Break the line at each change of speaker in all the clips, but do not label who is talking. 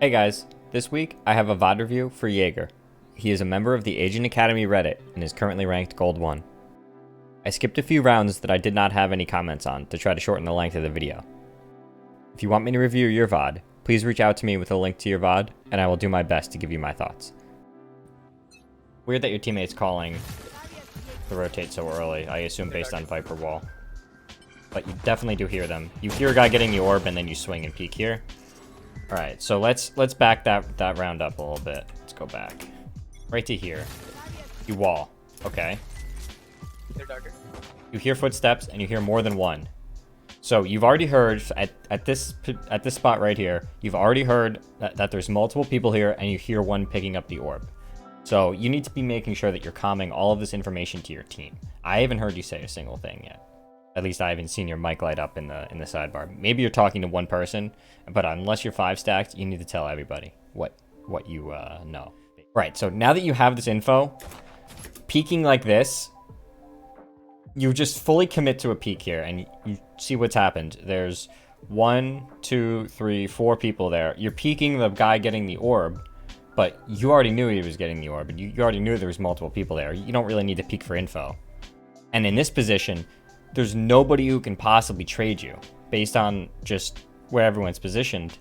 Hey guys, this week I have a VOD review for Jaeger. He is a member of the Agent Academy Reddit and is currently ranked Gold 1. I skipped a few rounds that I did not have any comments on to try to shorten the length of the video. If you want me to review your VOD, please reach out to me with a link to your VOD and I will do my best to give you my thoughts. Weird that your teammate's calling the rotate so early, I assume based on Viper Wall. But you definitely do hear them. You hear a guy getting the orb and then you swing and peek here. Alright, so let's back that round up a little bit. Let's go back. Right to here. You wall. Okay.
They're darker.
You hear footsteps and you hear more than one. So you've already heard at this spot right here, you've already heard that there's multiple people here and you hear one picking up the orb. So you need to be making sure that you're calming all of this information to your team. I haven't heard you say a single thing yet. At least I haven't seen your mic light up in the sidebar. Maybe you're talking to one person, but unless you're 5 stacked, you need to tell everybody what you know. Right, so now that you have this info, peeking like this, you just fully commit to a peek here, and you see what's happened. There's 1, 2, 3, 4 people there. You're peeking the guy getting the orb, but you already knew he was getting the orb, and you already knew there was multiple people there. You don't really need to peek for info. And in this position, there's nobody who can possibly trade you based on just where everyone's positioned.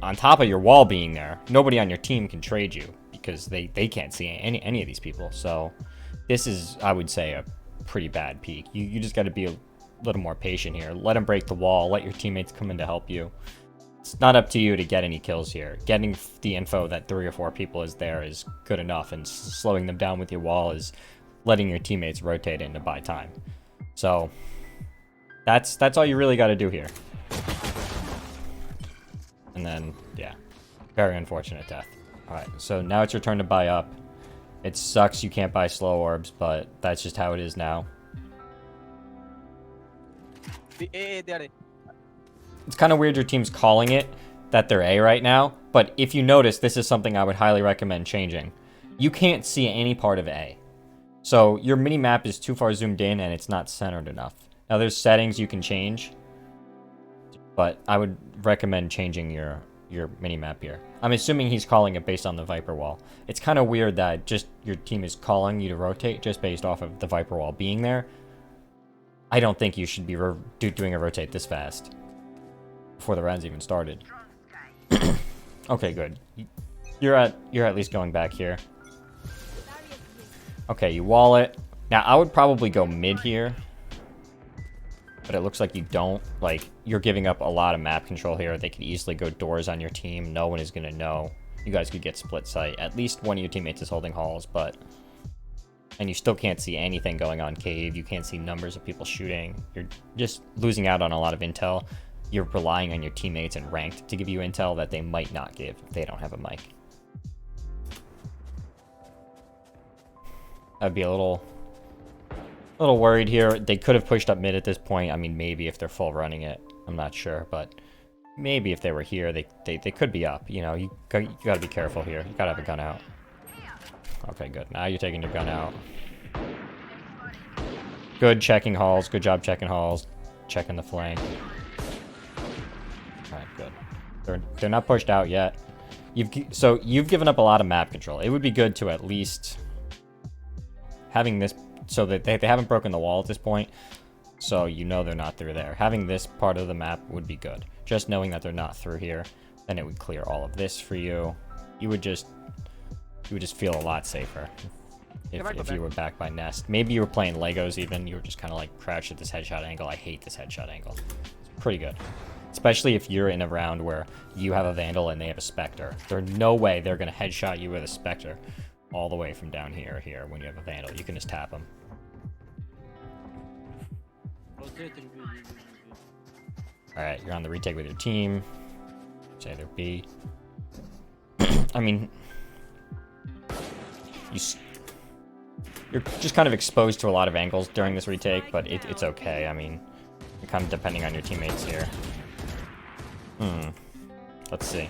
On top of your wall being there, nobody on your team can trade you because they can't see any of these people. So this is, I would say, a pretty bad peek. You just got to be a little more patient here. Let them break the wall. Let your teammates come in to help you. It's not up to you to get any kills here. Getting the info that 3 or 4 people is there is good enough, and slowing them down with your wall is letting your teammates rotate in to buy time. So that's all you really got to do here. And then, yeah, very unfortunate death. All right, so now it's your turn to buy up. It sucks you can't buy slow orbs, but that's just how it is now.
It's
kind of weird your team's calling it that they're A right now, but if you notice, this is something I would highly recommend changing. You can't see any part of A. So your mini map is too far zoomed in and it's not centered enough. Now there's settings you can change, but I would recommend changing your mini map here. I'm assuming he's calling it based on the Viper Wall. It's kind of weird that just your team is calling you to rotate just based off of the Viper Wall being there. I don't think you should be doing a rotate this fast before the rounds even started. Okay, good. You're at least going back here. Okay, you wall it. Now, I would probably go mid here. But it looks like you don't. Like, you're giving up a lot of map control here. They could easily go doors on your team. No one is going to know. You guys could get split sight. At least one of your teammates is holding halls, but... And you still can't see anything going on cave. You can't see numbers of people shooting. You're just losing out on a lot of intel. You're relying on your teammates and ranked to give you intel that they might not give if they don't have a mic. I'd be a little worried here. They could have pushed up mid at this point. I mean, maybe if they're full running it. I'm not sure, but maybe if they were here, they could be up. You know, you got to be careful here. You got to have a gun out. Okay, good. Now you're taking your gun out. Good checking halls. Good job checking halls. Checking the flank. All right, good. They're not pushed out yet. You've given up a lot of map control. It would be good to at least having this, so that they haven't broken the wall at this point, so you know they're not through there. Having this part of the map would be good. Just knowing that they're not through here, then it would clear all of this for you. You would just feel a lot safer if you were back by nest. Maybe you were playing Legos even. You were just kind of like crouched at this headshot angle. I hate this headshot angle. It's pretty good. Especially if you're in a round where you have a Vandal and they have a Spectre. There's no way they're going to headshot you with a Spectre all the way from down here when you have a Vandal. You can just tap them. Alright, you're on the retake with your team. Say they're B. I mean, you're just kind of exposed to a lot of angles during this retake, but it's okay. I mean, you're kind of depending on your teammates here. Let's see.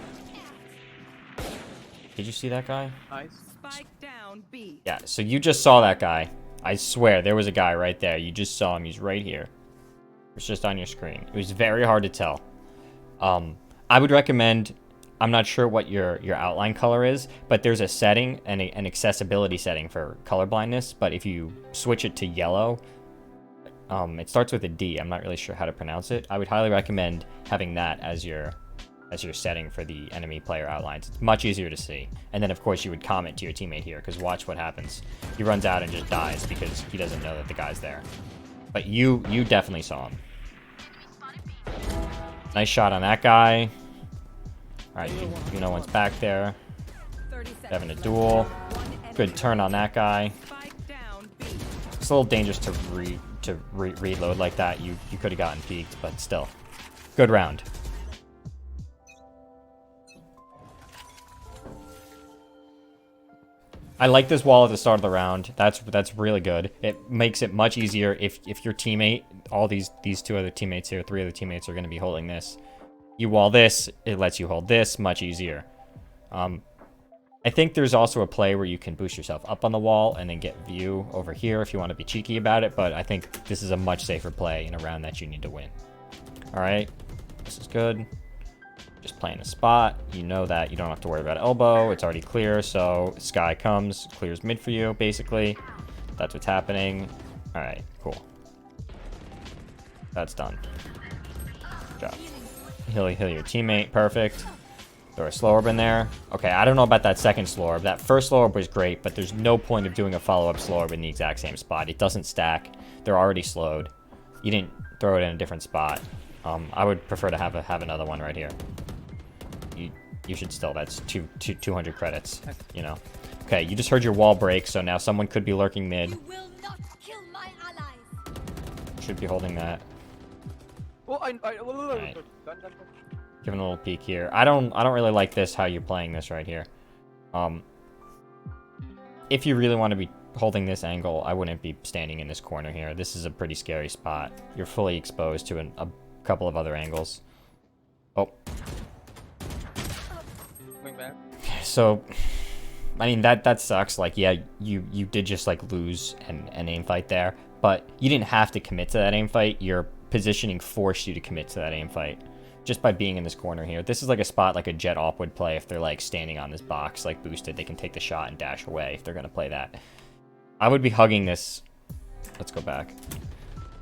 Did you see that guy?
nice.
Spike down B.
Yeah, so you just saw that guy. I swear, there was a guy right there. You just saw him. He's right here. It's just on your screen. It was very hard to tell. I would recommend I'm not sure what your outline color is, but there's a setting and an accessibility setting for color blindness. But if you switch it to yellow, it starts with a D. I'm not really sure how to pronounce it. I would highly recommend having that as your setting for the enemy player outlines. It's much easier to see. And then of course you would comment to your teammate here, because watch what happens. He runs out and just dies because he doesn't know that the guy's there. But you definitely saw him. Nice shot on that guy. Alright, you know one's back there. Having a duel. Good turn on that guy. It's a little dangerous to reload like that. You could have gotten peeked, but still. Good round. I like this wall at the start of the round. That's really good. It makes it much easier if your teammate, all these two other teammates here, 3 other teammates are going to be holding this. You wall this, it lets you hold this, much easier. I think there's also a play where you can boost yourself up on the wall and then get view over here if you want to be cheeky about it, but I think this is a much safer play in a round that you need to win. Alright, this is good. Just playing a spot. You know that you don't have to worry about elbow. It's already clear, so Sky comes, clears mid for you, basically. That's what's happening. Alright, cool. That's done. Good job. Heal your teammate. Perfect. Throw a slow orb in there. Okay, I don't know about that second slow orb. That first slow orb was great, but there's no point of doing a follow-up slow orb in the exact same spot. It doesn't stack. They're already slowed. You didn't throw it in a different spot. I would prefer to have another one right here. You should still. That's 200 credits, you know. Okay, you just heard your wall break, so now someone could be lurking mid.
You will not kill my allies.
Should be holding that.
Oh,
Right. Giving a little peek here. I don't really like this, how you're playing this right here. If you really want to be holding this angle, I wouldn't be standing in this corner here. This is a pretty scary spot. You're fully exposed to a couple of other angles. Oh.
Going back.
So, I mean, that sucks. Like, yeah, you did just, like, lose an aim fight there. But you didn't have to commit to that aim fight. Your positioning forced you to commit to that aim fight. Just by being in this corner here. This is like a spot like a Jet op would play if they're, like, standing on this box, like, boosted. They can take the shot and dash away if they're going to play that. I would be hugging this. Let's go back.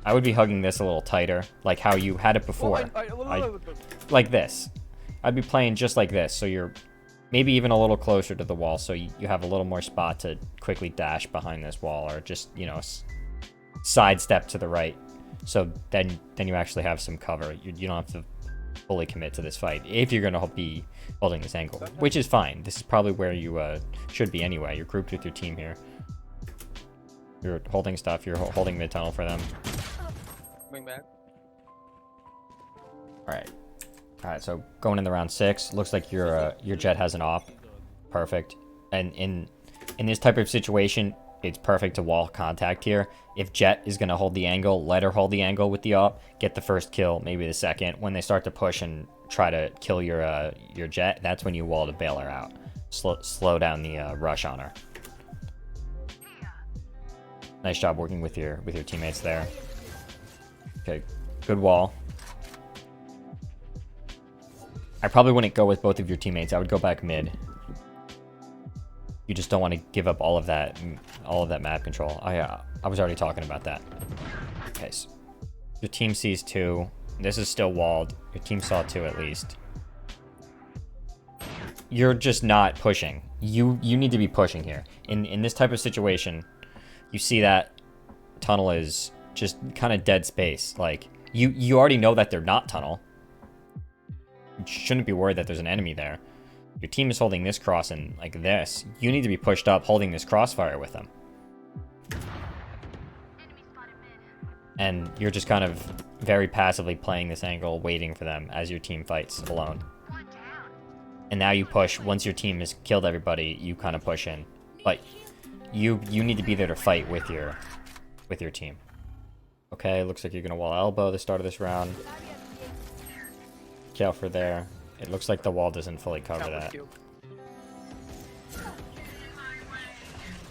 I would be hugging this a little tighter, like how you had it before. Like this. I'd be playing just like this, so you're maybe even a little closer to the wall, so you have a little more spot to quickly dash behind this wall, or just, you know, sidestep to the right. So then you actually have some cover. You don't have to fully commit to this fight if you're going to be holding this angle, which is fine. This is probably where you should be anyway. You're grouped with your team here. You're holding stuff. You're holding mid tunnel for them.
Going back.
All right. So going in the round 6, looks like your Jet has an op. Perfect. And in this type of situation, it's perfect to wall contact here. If Jet is going to hold the angle, let her hold the angle with the op. Get the first kill, maybe the second. When they start to push and try to kill your Jet, that's when you wall to bail her out. Slow down the rush on her. Nice job working with your teammates there. Okay, good wall. I probably wouldn't go with both of your teammates. I would go back mid. You just don't want to give up all of that map control. I was already talking about that. Okay, so your team sees 2. This is still walled. Your team saw 2 at least. You're just not pushing. You need to be pushing here. In this type of situation, you see that tunnel is just kind of dead space. Like, you already know that they're not tunnel. You shouldn't be worried that there's an enemy there. Your team is holding this cross and like this. You need to be pushed up holding this crossfire with them. And you're just kind of very passively playing this angle, waiting for them as your team fights alone. And now you push. Once your team has killed everybody, you kind of push in. But you need to be there to fight with your team. Okay, looks like you're gonna wall elbow the start of this round. Kill for there. It looks like the wall doesn't fully cover that.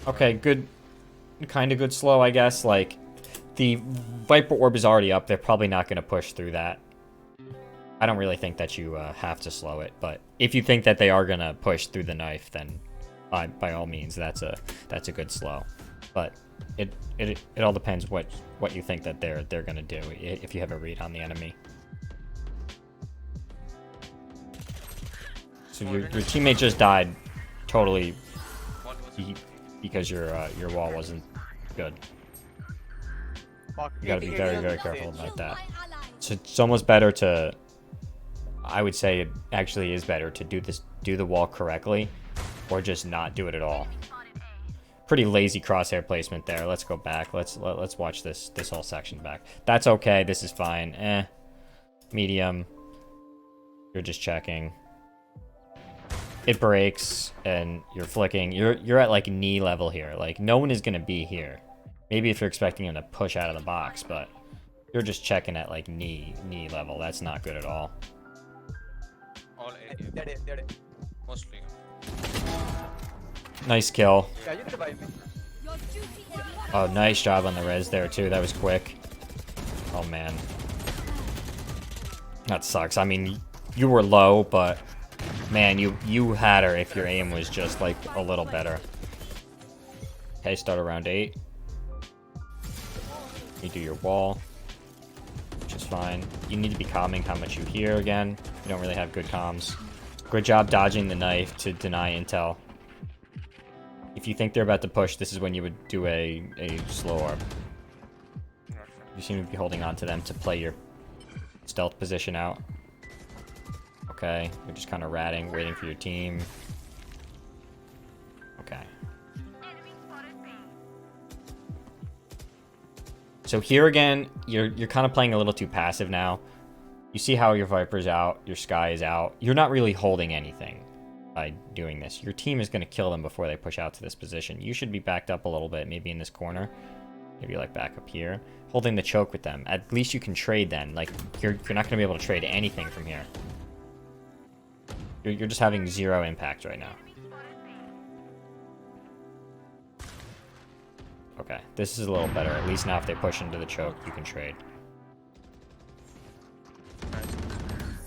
Okay, good. Kind of good slow, I guess. Like, the Viper Orb is already up. They're probably not going to push through that. I don't really think that you have to slow it, but if you think that they are gonna push through the knife, then by all means, that's a good slow. But it all depends what you think that they're gonna do if you have a read on the enemy. So your teammate just died totally because your wall wasn't good. You gotta be very, very careful about that. So it's almost better to, I would say it actually is better to do the wall correctly, or just not do it at all. Pretty lazy crosshair placement there. Let's go back. Let's watch this whole section back. That's okay. This is fine. Medium. You're just checking. It breaks and you're flicking. You're at like knee level here. Like no one is gonna be here. Maybe if you're expecting him to push out of the box, but you're just checking at like knee level. That's not good at all.
All area. Mostly.
Nice kill.
Your duty is
Oh, nice job on the res there too. That was quick. Oh man. That sucks. I mean, you were low, but man, you had her if your aim was just like a little better. Okay, start around 8. You do your wall, which is fine. You need to be calming how much you hear again. You don't really have good comms. Good job dodging the knife to deny intel. If you think they're about to push, this is when you would do a slow orb. You seem to be holding on to them to play your stealth position out. Okay, you're just kind of ratting, waiting for your team. Okay. So here again, you're kind of playing a little too passive now. You see how your Viper's out, your Sky is out. You're not really holding anything by doing this. Your team is going to kill them before they push out to this position. You should be backed up a little bit, maybe in this corner. Maybe like back up here. Holding the choke with them. At least you can trade then. Like, you're not going to be able to trade anything from here. You're just having 0 impact right now. Okay, this is a little better. At least now if they push into the choke, you can trade.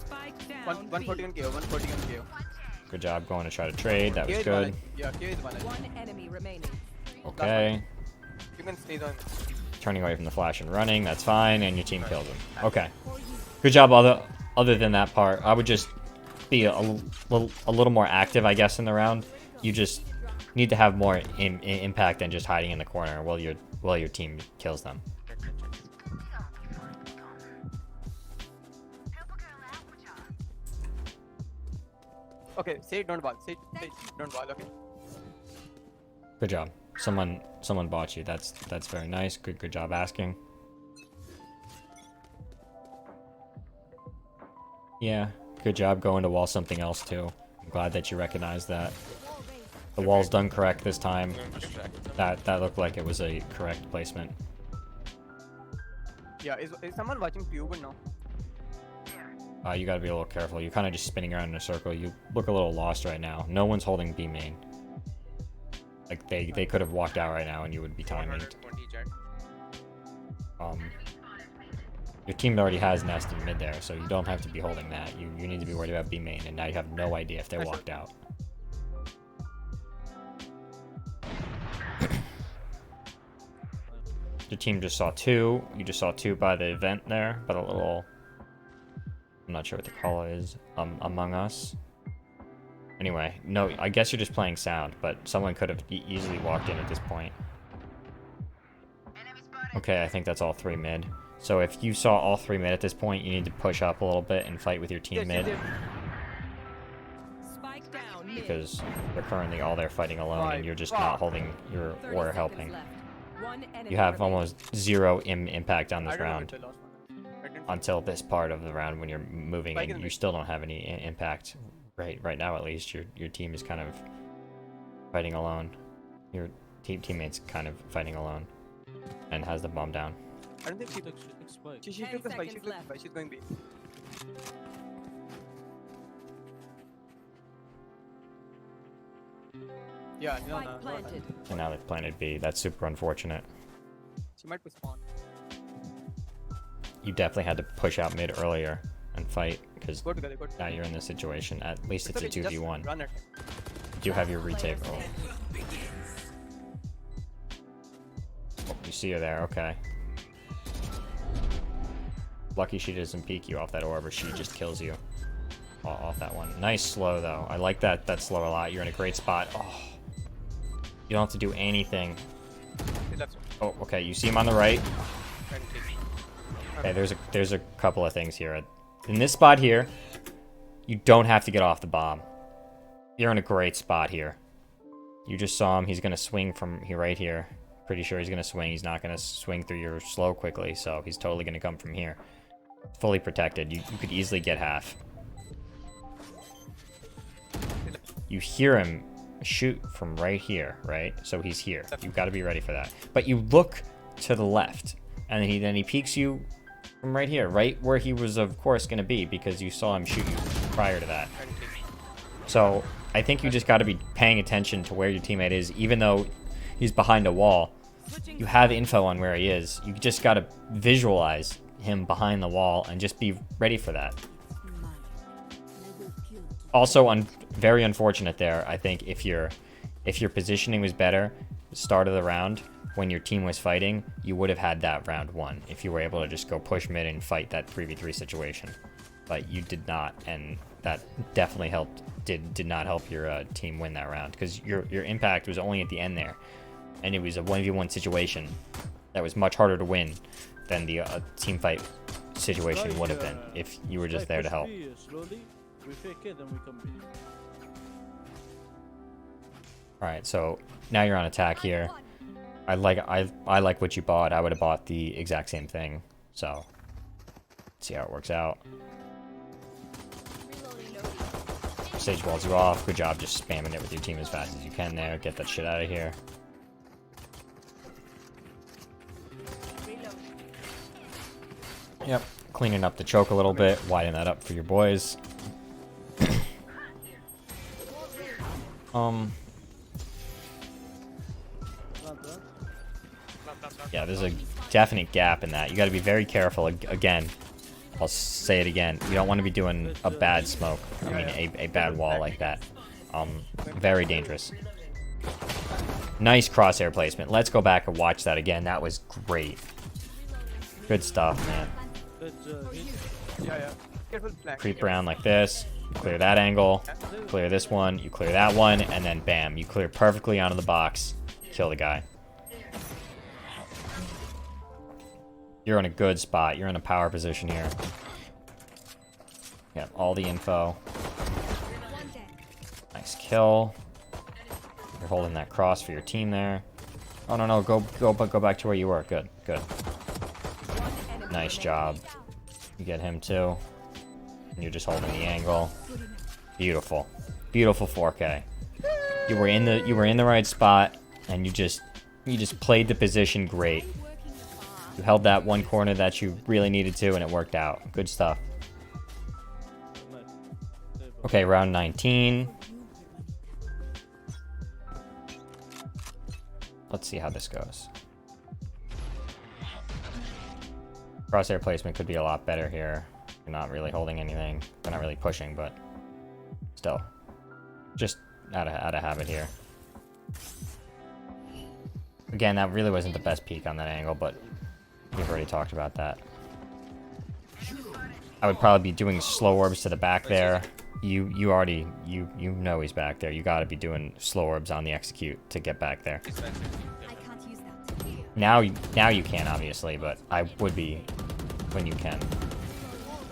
Spike down.
141 KO, 141 KO.
Good job going to try to trade. That was good.
Yeah, KO is 1.
One enemy remaining.
Okay.
You can stay on.
Turning away from the flash and running. That's fine. And your team kills him. Okay. Good job. Other than that part, I would just be a little more active, I guess, in the round. You just need to have more impact than just hiding in the corner while your team kills them.
Okay, say don't wall. Say don't wall, okay?
Good job. Someone bought you. That's very nice. Good job asking. Yeah, good job going to wall something else too. I'm glad that you recognize that. The wall's done correct this time. That looked like it was a correct placement.
Yeah, is someone watching Pube now?
You gotta be a little careful. You're kind of just spinning around in a circle. You look a little lost right now. No one's holding B main. Like they could have walked out right now and you would be timing. Your team already has Nest in mid there, so you don't have to be holding that. You need to be worried about B main, and now you have no idea if they walked out. Your team just saw 2. You just saw 2 by the event there, but a little... I'm not sure what the call is. Among Us. Anyway, no, I guess you're just playing sound, but someone could have easily walked in at this point. Okay, I think that's all 3 mid. So if you saw all 3 mid at this point, you need to push up a little bit and fight with your team mid.
Spike down. Mid.
Because they're currently all there fighting alone, and you're just not holding your
30
or
seconds
helping.
left. One enemy
You have
remaining.
almost 0 impact on
I
this
don't know
round
if they lost one. I didn't-
until this part of the round when you're moving,
Spike
and
in
you still don't have any impact. Right now, at least your team is kind of fighting alone. Your teammate's kind of fighting alone, and has the bomb down.
I don't think she took spike. She
10
took the spike. She
seconds
took the
left.
spike. She's going B. Yeah, no,
Spike
no.
planted.
And now they've planted B. That's super unfortunate.
She might be spawn.
You definitely had to push out mid earlier and fight, because
Go together, go
now
together.
you're in this situation. At least it's a
okay, just
2v1.
Run it.
You have your retake roll. Oh, you see her there, okay. Lucky she doesn't peek you off that orb, or she just kills you off that one. Nice slow, though. I like that slow a lot. You're in a great spot. Oh, you don't have to do anything.
Okay, left side.
Oh, okay, you see him on the right.
Try and take.
Okay, there's a couple of things here. In this spot here, you don't have to get off the bomb. You're in a great spot here. You just saw him. He's going to swing from here, right here. Pretty sure he's going to swing. He's not going to swing through your slow quickly, so he's totally going to come from here. Fully protected. You could easily get half. You hear him shoot from right here, right? So he's here. You've got to be ready for that. But you look to the left, and then he peeks you from right here, right where he was, of course, going to be, because you saw him shoot you prior to that. So I think you just got to be paying attention to where your teammate is, even though he's behind a wall. You have info on where he is. You just got to visualize him behind the wall and just be ready for that. Also, very unfortunate there. I think if your positioning was better, the start of the round when your team was fighting, you would have had that round won if you were able to just go push mid and fight that 3v3 situation. But you did not, and that definitely did not help your team win that round, because your impact was only at the end there, and it was a 1v1 situation that was much harder to win than the team fight situation would have been if you were just there to help. Alright, so now you're on attack here. I like what you bought. I would have bought the exact same thing. So let's see how it works out. Sage walls you off. Good job just spamming it with your team as fast as you can there. Get that shit out of here. Yep, cleaning up the choke a little bit, widen that up for your boys. Yeah, there's a definite gap in that. You got to be very careful. Again, I'll say it again. You don't want to be doing a bad smoke. I mean, a bad wall like that. Very dangerous. Nice crosshair placement. Let's go back and watch that again. That was great. Good stuff, man.
Yeah. Careful flank.
Creep around like this. You clear that angle. Clear this one. You clear that one. And then bam. You clear perfectly onto the box. Kill the guy. You're in a good spot. You're in a power position here. You have all the info. Nice kill. You're holding that cross for your team there. Oh, no. Go back to where you were. Good. Nice job. You get him too. And you're just holding the angle. Beautiful. Beautiful 4K. You were in the right spot, and you just played the position great. You held that one corner that you really needed to, and it worked out. Good stuff. Okay, round 19. Let's see how this goes. Crosshair placement could be a lot better here. You're not really holding anything. They're not really pushing, but still. Just out of habit here. Again, that really wasn't the best peek on that angle, but we've already talked about that. I would probably be doing slow orbs to the back there. You know he's back there. You got to be doing slow orbs on the execute to get back there. Now you can, obviously, but I would be when you can.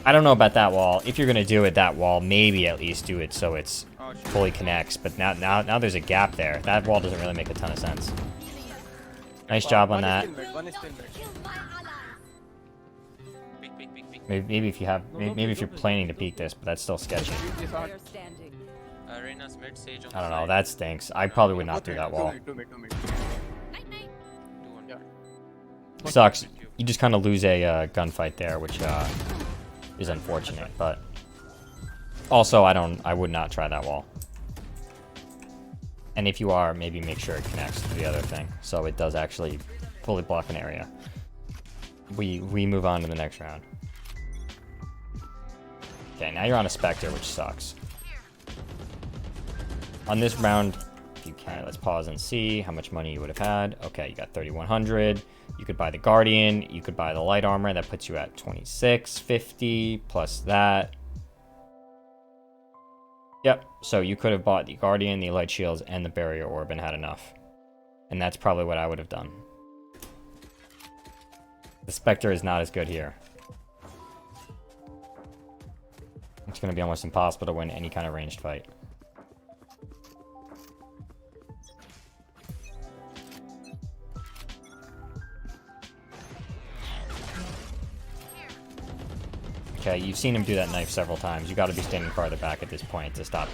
I don't know about that wall. If you're gonna do it, that wall, maybe at least do it so it's fully connects. But now there's a gap there. That wall doesn't really make a ton of sense. Nice job on that. Maybe if you're planning to peek this, but that's still sketchy. I don't know. That stinks. I probably would not do that wall. Sucks. You just kind of lose a gunfight there, which is unfortunate. But also, I would not try that wall. And if you are, maybe make sure it connects to the other thing, so it does actually fully block an area. We move on to the next round. Okay, now you're on a Spectre, which sucks. On this round, if you can, let's pause and see how much money you would have had. Okay, you got 3,100. You could buy the Guardian. You could buy the light armor. That puts you at 2650 plus that. Yep, so you could have bought the Guardian, the light shields, and the barrier orb and had enough. And that's probably what I would have done. The Spectre is not as good here. It's going to be almost impossible to win any kind of ranged fight. Okay, you've seen him do that knife several times. You got to be standing farther back at this point to stop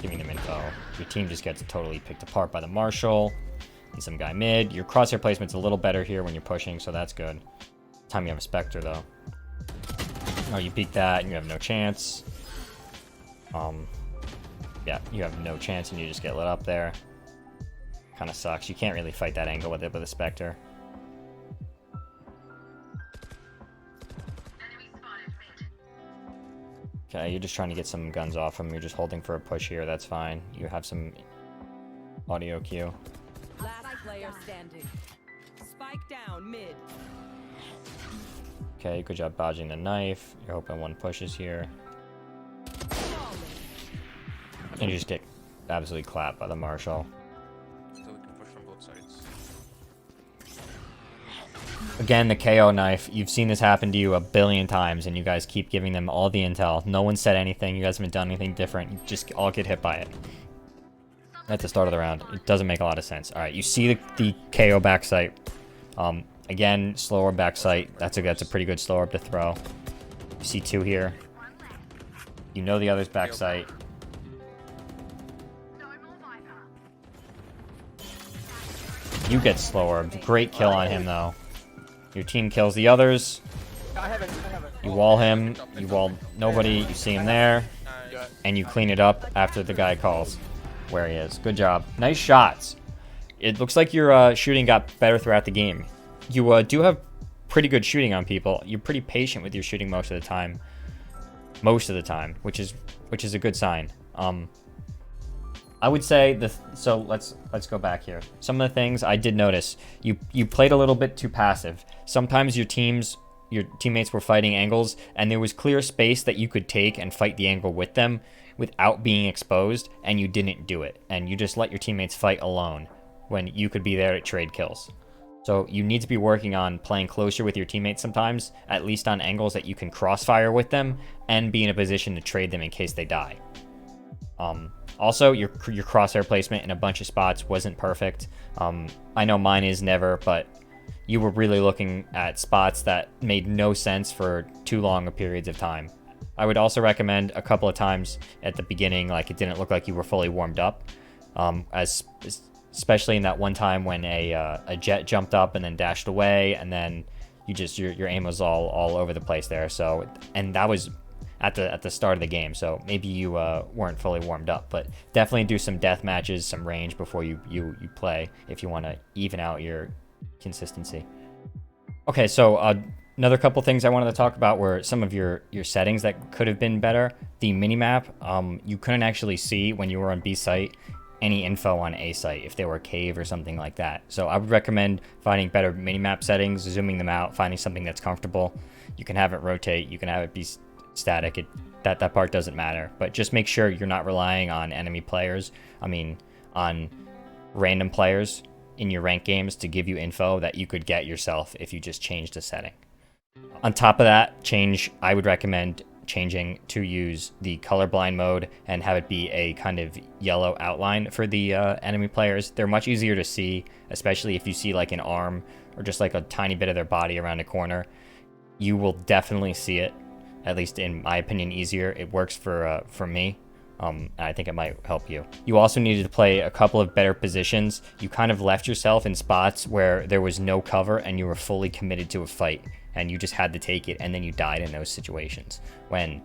giving them info. Your team just gets totally picked apart by the Marshal and some guy mid. Your crosshair placement's a little better here when you're pushing, so that's good. Time you have a Spectre, though. Oh, you peek that and you have no chance. Yeah, you have no chance and you just get lit up there. Kind of sucks. You can't really fight that angle with it with a Spectre. Okay, you're just trying to get some guns off him. You're just holding for a push here. That's fine. You have some audio cue.
Last player standing. Spike down mid.
Okay, good job dodging the knife. You're hoping one pushes here. And you just get absolutely clapped by the Marshal.
So we can push from both sides.
Again, the KO knife. You've seen this happen to you a billion times, and you guys keep giving them all the intel. No one said anything. You guys haven't done anything different. You just all get hit by it. At the start of the round. It doesn't make a lot of sense. Alright, you see the KO backside. Again, slower backside. That's a pretty good slower up to throw. You see two here. You know the other's backside. You get slower. Great kill on him, though. Your team kills the others.
I have it.
You wall him. You wall nobody. You see him there. And you clean it up after the guy calls where he is. Good job. Nice shots. It looks like your shooting got better throughout the game. You do have pretty good shooting on people. You're pretty patient with your shooting most of the time. Which is a good sign. I would say so let's go back here. Some of the things I did notice, you played a little bit too passive. Sometimes your teammates were fighting angles and there was clear space that you could take and fight the angle with them without being exposed, and you didn't do it. And you just let your teammates fight alone when you could be there to trade kills. So you need to be working on playing closer with your teammates sometimes, at least on angles that you can crossfire with them and be in a position to trade them in case they die. Also, your crosshair placement in a bunch of spots wasn't perfect. I know mine is never, but you were really looking at spots that made no sense for too long a periods of time. I would also recommend a couple of times at the beginning, like it didn't look like you were fully warmed up, especially in that one time when a jet jumped up and then dashed away, and then your aim was all over the place there. So, and that was at the start of the game, so maybe you weren't fully warmed up, but definitely do some death matches, some range before you play if you want to even out your consistency. Okay, so another couple things I wanted to talk about were some of your settings that could have been better. The minimap, you couldn't actually see when you were on B site any info on A site if they were a cave or something like that. So I would recommend finding better minimap settings, zooming them out, finding something that's comfortable. You can have it rotate, you can have it be static. That part doesn't matter, but just make sure you're not relying on enemy players. I mean, on random players in your ranked games to give you info that you could get yourself if you just changed a setting. On top of that, I would recommend changing to use the colorblind mode and have it be a kind of yellow outline for the enemy players. They're much easier to see, especially if you see like an arm or just like a tiny bit of their body around a corner. You will definitely see it, at least in my opinion, easier. It works for me. I think it might help you. You also needed to play a couple of better positions. You kind of left yourself in spots where there was no cover and you were fully committed to a fight and you just had to take it, and then you died in those situations. When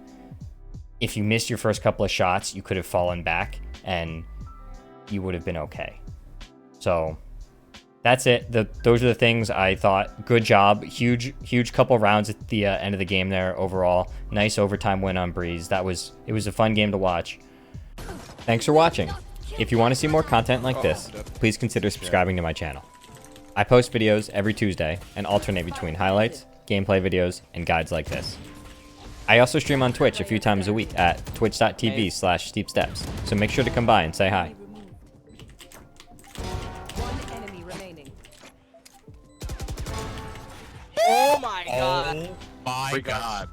if you missed your first couple of shots, you could have fallen back and you would have been okay. So That's it. Those are the things I thought. Good job. Huge couple rounds at the end of the game there overall. Nice overtime win on Breeze. It was a fun game to watch. Thanks for watching. If you want to see more content like this, please consider subscribing to my channel. I post videos every Tuesday and alternate between highlights, gameplay videos, and guides like this. I also stream on Twitch a few times a week at twitch.tv/steepsteps, so make sure to come by and say hi.
One enemy remaining.
Oh my god.
Oh my god.